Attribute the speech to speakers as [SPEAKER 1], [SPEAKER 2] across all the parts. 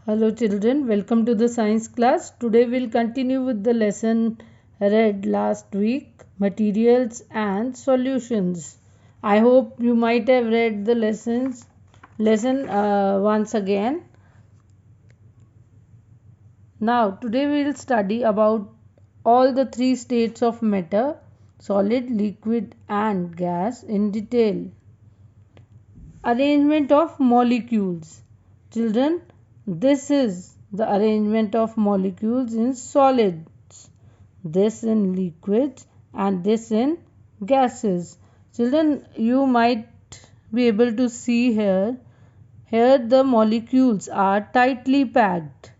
[SPEAKER 1] Hello children, welcome to the science class. Today we'll continue with the lesson read last week, materials and solutions. I hope you might have read the lesson once again. Now today we'll study about all the three states of matter, solid, liquid and gas in detail. Arrangement of molecules. Children, this is the arrangement of molecules in solids, this in liquids, and this in gases. Children, you might be able to see here. Here the molecules are tightly packed,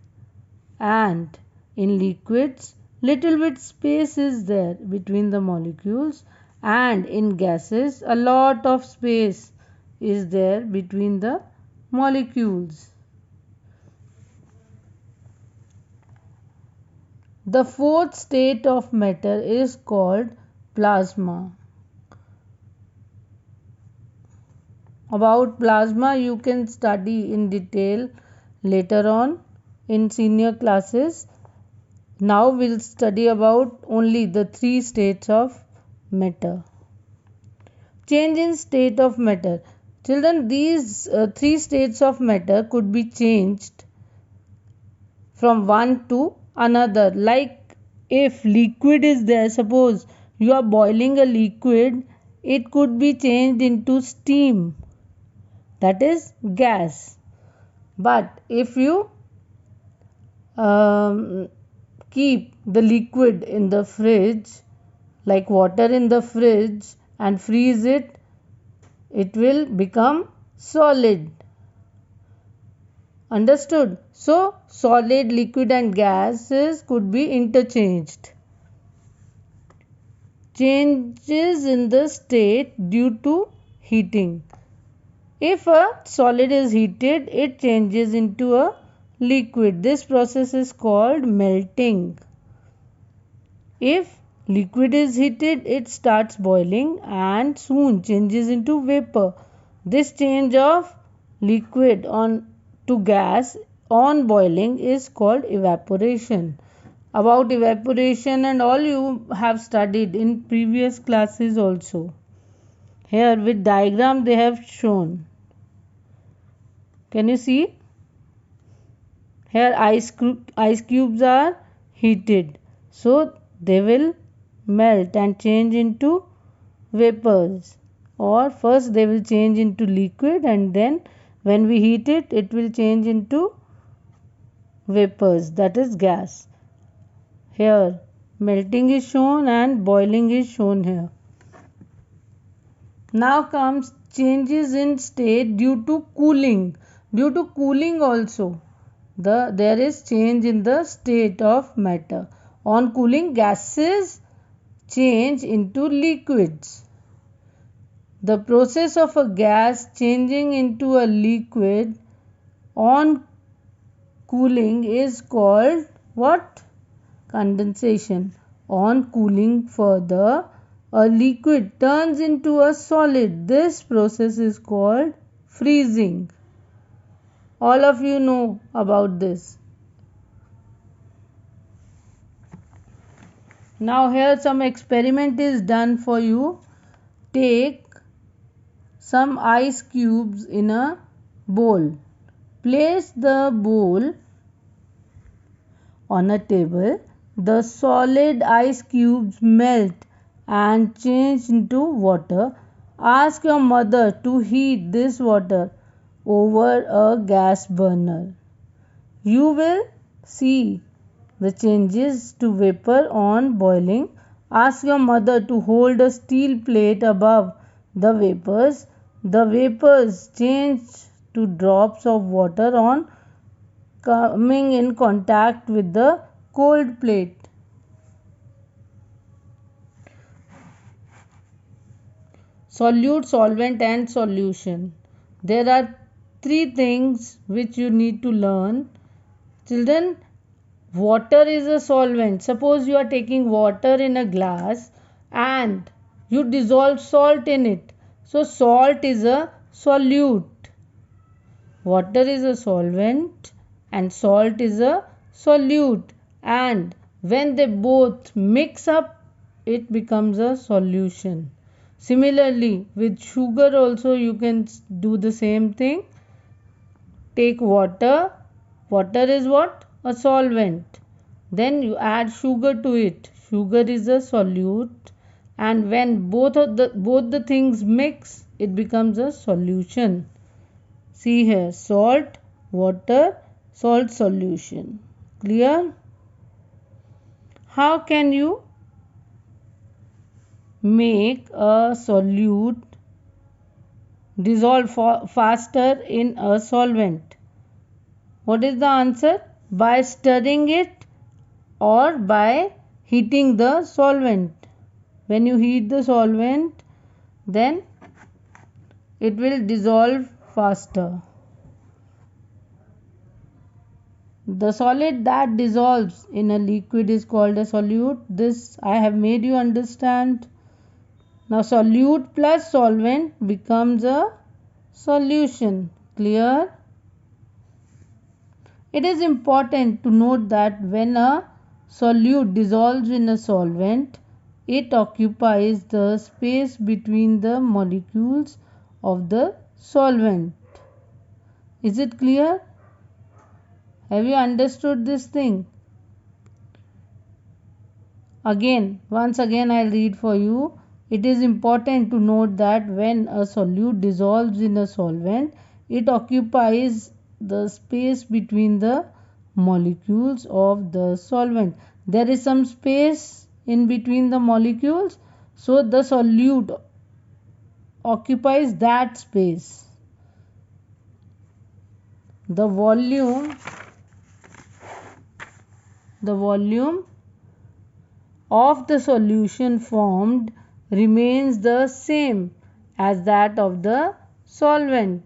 [SPEAKER 1] and in liquids, little bit space is there between the molecules, and in gases, a lot of space is there between the molecules. The fourth state of matter is called plasma. About plasma you can study in detail later on in senior classes. Now we'll study about only the three states of matter. Change in state of matter. Children, these three states of matter could be changed from one to another. Like if liquid is there, suppose you are boiling a liquid, it could be changed into steam, that is gas. But if you keep the liquid in the fridge, like water in the fridge, and freeze it, it will become solid. Understood? So, solid, liquid and gases could be interchanged. Changes in the state due to heating. If a solid is heated, it changes into a liquid. This process is called melting. If liquid is heated, it starts boiling and soon changes into vapor. This change of liquid to gas on boiling is called evaporation. About evaporation and all you have studied in previous classes also. Here with diagram they have shown. Can you see? Here ice cubes are heated. So they will melt and change into vapors. Or first they will change into liquid, and then when we heat it, it will change into vapors, that is gas. Here melting is shown and boiling is shown here. Now comes changes in state due to cooling. Due to cooling also there is change in the state of matter. On cooling, gases change into liquids. The process of a gas changing into a liquid on cooling is called what? Condensation. On cooling further, a liquid turns into a solid. This process is called freezing. All of you know about this. Now here some experiment is done for you. Take some ice cubes in a bowl. Place the bowl on a table. The solid ice cubes melt and change into water. Ask your mother to heat this water over a gas burner. You will see the changes to vapor on boiling. Ask your mother to hold a steel plate above the vapors. The vapors change to drops of water on coming in contact with the cold plate. Solute, solvent and solution. There are three things which you need to learn. Children, water is a solvent. Suppose you are taking water in a glass and you dissolve salt in it. So salt is a solute. Water is a solvent and salt is a solute, and when they both mix up it becomes a solution. Similarly with sugar also you can do the same thing. Take water. Water is what? A solvent. Then you add sugar to it. Sugar is a solute, and when both the things mix it becomes a solution. See here, salt, water, salt solution. Clear? How can you make a solute dissolve faster in a solvent? What is the answer? By stirring it or by heating the solvent. When you heat the solvent, then it will dissolve faster. The solid that dissolves in a liquid is called a solute. This I have made you understand. Now solute plus solvent becomes a solution. Clear? It is important to note that when a solute dissolves in a solvent, it occupies the space between the molecules of the solvent. Is it clear? Have you understood this thing? Once again I'll read for you. It is important to note that when a solute dissolves in a solvent, it occupies the space between the molecules of the solvent. There is some space in between the molecules, so the solute occupies that space. The volume of the solution formed remains the same as that of the solvent.